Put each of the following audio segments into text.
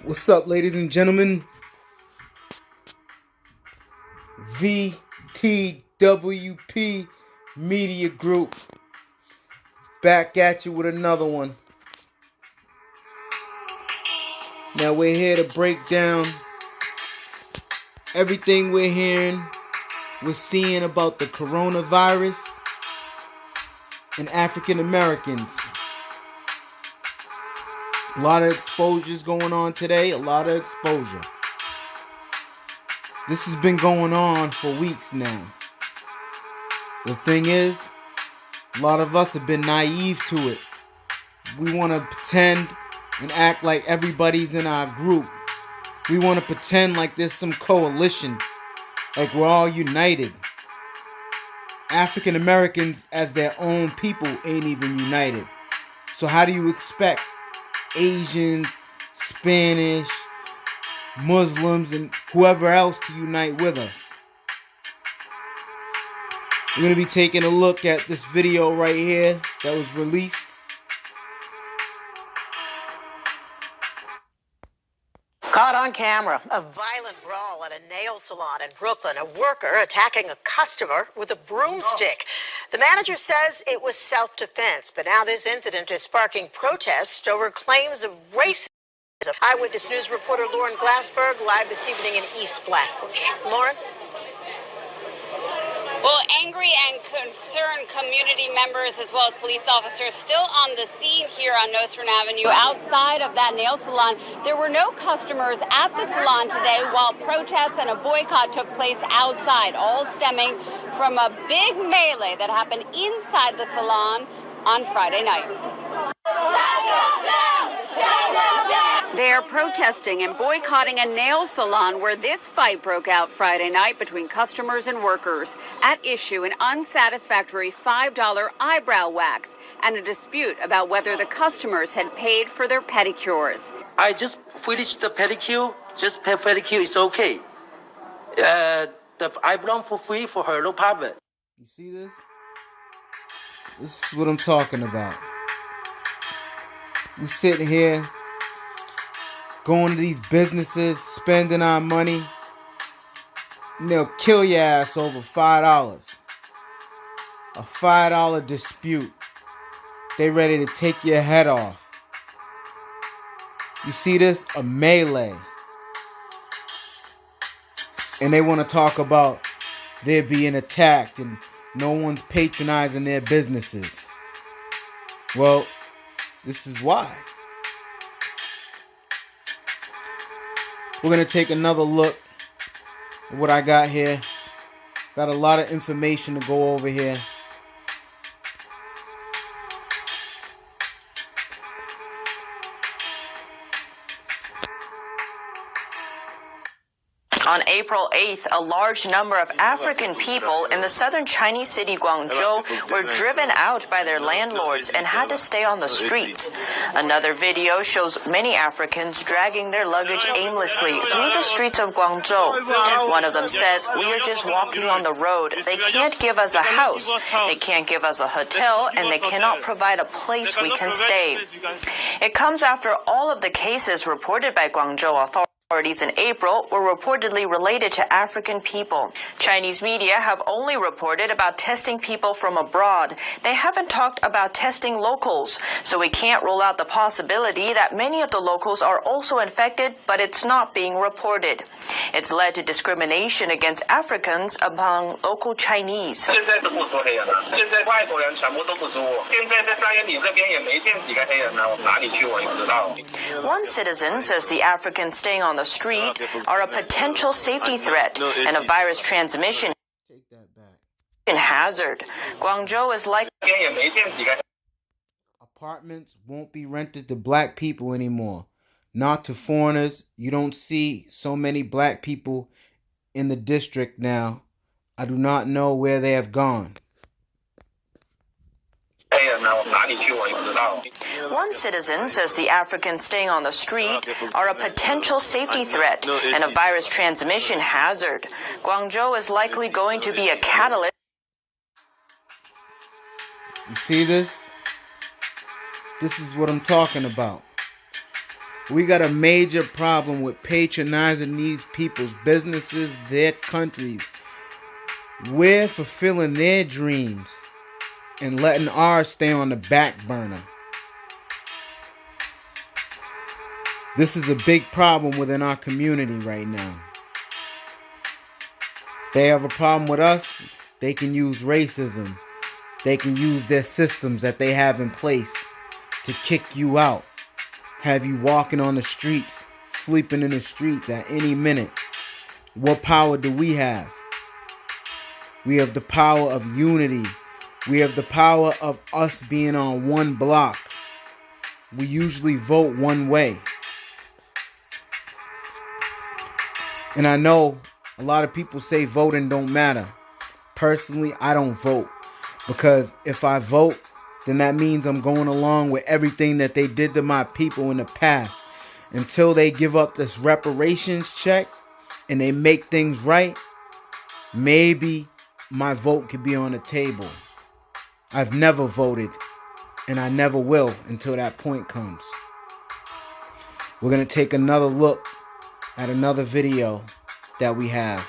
What's up, ladies and gentlemen? VTWP Media Group back at you with another one. Now we're here to break down everything we're hearing, we're seeing about the coronavirus and African Americans. A lot of exposures going on today, a lot of exposure. This has been going on for weeks now. The thing is, a lot of us have been naive to it. We want to pretend and act like everybody's in our group. We want to pretend like there's some coalition, like we're all united. African Americans as their own people ain't even united. So how do you expect Asians, Spanish, Muslims, and whoever else to unite with us? We're going to be taking a look at this video right here that was released. Caught on camera, a violent brawl at a nail salon in Brooklyn. A worker attacking a customer with a broomstick. The manager says it was self-defense, but now this incident is sparking protests over claims of racism. Eyewitness News reporter Lauren Glassberg live this evening in East Flatbush. Lauren? Well, angry and concerned community members as well as police officers still on the scene here on Nostrand Avenue. Outside of that nail salon, there were no customers at the salon today while protests and a boycott took place outside, all stemming from a big melee that happened inside the salon on Friday night. They are protesting and boycotting a nail salon where this fight broke out Friday night between customers and workers. At issue, an unsatisfactory $5 eyebrow wax and a dispute about whether the customers had paid for their pedicures. I just finished the pedicure. Just pedicure is okay. The eyebrow for free for her, no problem. You see this? This is what I'm talking about. We sitting here going to these businesses, spending our money, and they'll kill your ass over $5. A $5 dispute. They ready to take your head off. You see this? A melee. And they want to talk about they're being attacked and no one's patronizing their businesses. Well, this is why. We're going to take another look at what I got here. Got a lot of information to go over here. On April 8th, a large number of African people in the southern Chinese city Guangzhou were driven out by their landlords and had to stay on the streets. Another video shows many Africans dragging their luggage aimlessly through the streets of Guangzhou. One of them says, "We are just walking on the road. They can't give us a house, they can't give us a hotel, and they cannot provide a place we can stay." It comes after all of the cases reported by Guangzhou authorities in April were reportedly related to African people. Chinese media have only reported about testing people from abroad. They haven't talked about testing locals, so we can't rule out the possibility that many of the locals are also infected, but it's not being reported. It's led to discrimination against Africans among local Chinese. One citizen says the Africans staying on the street are a potential safety threat and a virus transmission hazard. Guangzhou is like apartments won't be rented to black people anymore. Not to foreigners. You don't see so many black people in the district now. I do not know where they have gone. One citizen says the Africans staying on the street are a potential safety threat and a virus transmission hazard. Guangzhou is likely going to be a catalyst. You see this? This is what I'm talking about. We got a major problem with patronizing these people's businesses, their countries. We're fulfilling their dreams and letting ours stay on the back burner. This is a big problem within our community right now. They have a problem with us. They can use racism. They can use their systems that they have in place to kick you out. Have you walking on the streets, sleeping in the streets at any minute. What power do we have? We have the power of unity. We have the power of us being on one block. We usually vote one way. And I know a lot of people say voting don't matter. Personally, I don't vote. Because if I vote, then that means I'm going along with everything that they did to my people in the past. Until they give up this reparations check and they make things right, maybe my vote could be on the table. I've never voted, and I never will until that point comes. We're going to take another look at another video that we have.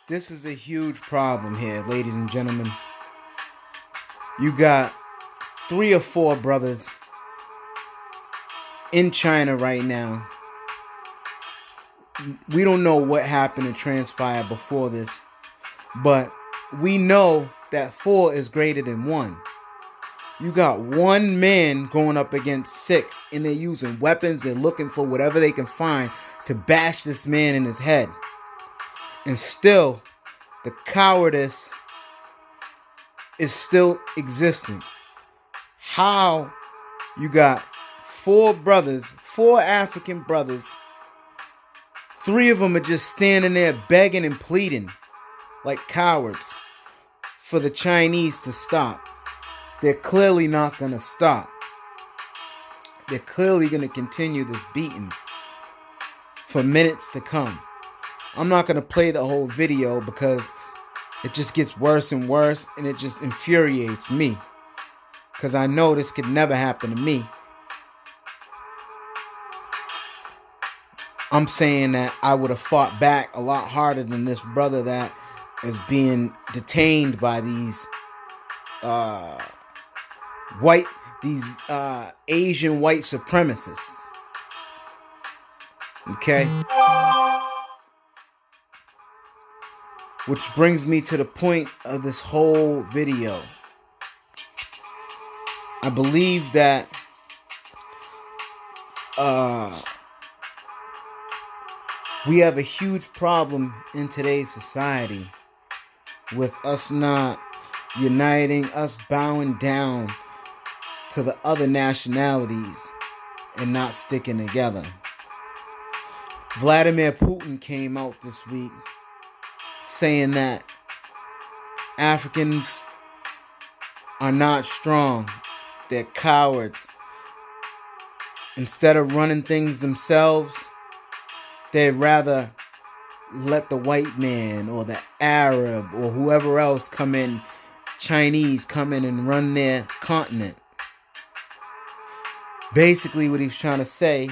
This is a huge problem here, ladies and gentlemen. You got 3 or 4 brothers in China right now. We don't know what happened and transpired before this, but we know that 4 is greater than 1. You got 1 man going up against 6, and they're using weapons. They're looking for whatever they can find to bash this man in his head. And still, the cowardice is still existing. How you got 4 brothers, 4 African brothers, 3 of them are just standing there begging and pleading like cowards for the Chinese to stop. They're clearly not going to stop. They're clearly going to continue this beating for minutes to come. I'm not going to play the whole video because it just gets worse and worse, and it just infuriates me. Because I know this could never happen to me. I'm saying that I would have fought back a lot harder than this brother that is being detained by these Asian white supremacists. Okay? Which brings me to the point of this whole video. I believe that we have a huge problem in today's society with us not uniting, us bowing down to the other nationalities and not sticking together. Vladimir Putin came out this week saying that Africans are not strong. They're cowards. Instead of running things themselves, they'd rather let the white man or the Arab or whoever else come in, Chinese come in and run their continent. Basically what he's trying to say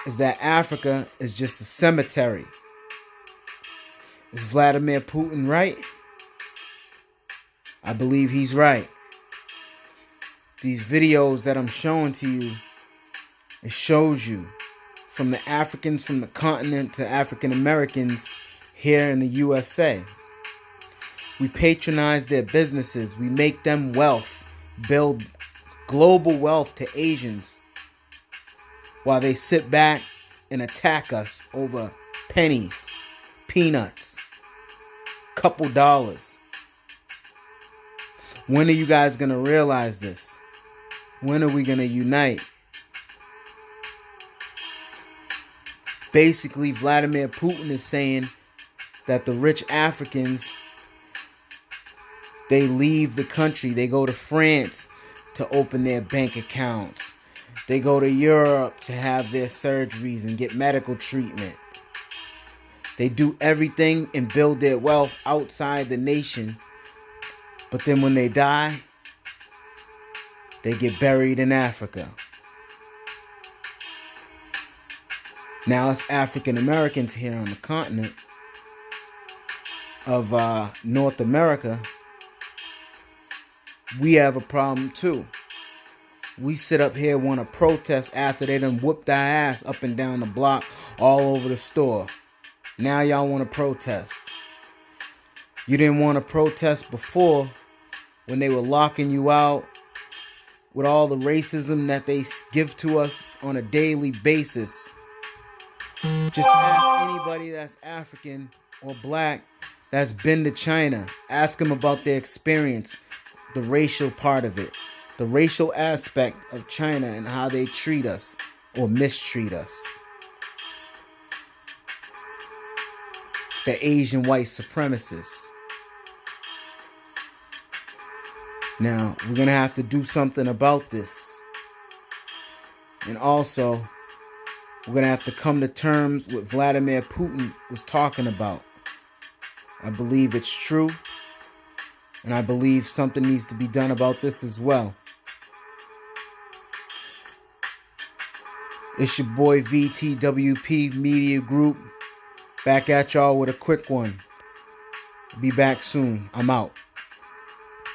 is that Africa is just a cemetery. Is Vladimir Putin right? I believe he's right. These videos that I'm showing to you, it shows you from the Africans from the continent to African Americans here in the USA. We patronize their businesses. We make them wealth, build global wealth to Asians while they sit back and attack us over pennies, peanuts, couple dollars. When are you guys going to realize this? When are we going to unite? Basically, Vladimir Putin is saying that the rich Africans, they leave the country. They go to France to open their bank accounts. They go to Europe to have their surgeries and get medical treatment. They do everything and build their wealth outside the nation. But then when they die, they get buried in Africa. Now it's African Americans here on the continent of North America. We have a problem too. We sit up here want to protest after they done whooped our ass up and down the block, all over the store. Now y'all want to protest. You didn't want to protest before when they were locking you out with all the racism that they give to us on a daily basis. Just ask anybody that's African or black that's been to China. Ask them about their experience, the racial part of it, the racial aspect of China and how they treat us or mistreat us. The Asian white supremacists. Now, we're going to have to do something about this. And also, we're going to have to come to terms with Vladimir Putin was talking about. I believe it's true. And I believe something needs to be done about this as well. It's your boy VTWP Media Group. Back at y'all with a quick one. Be back soon. I'm out.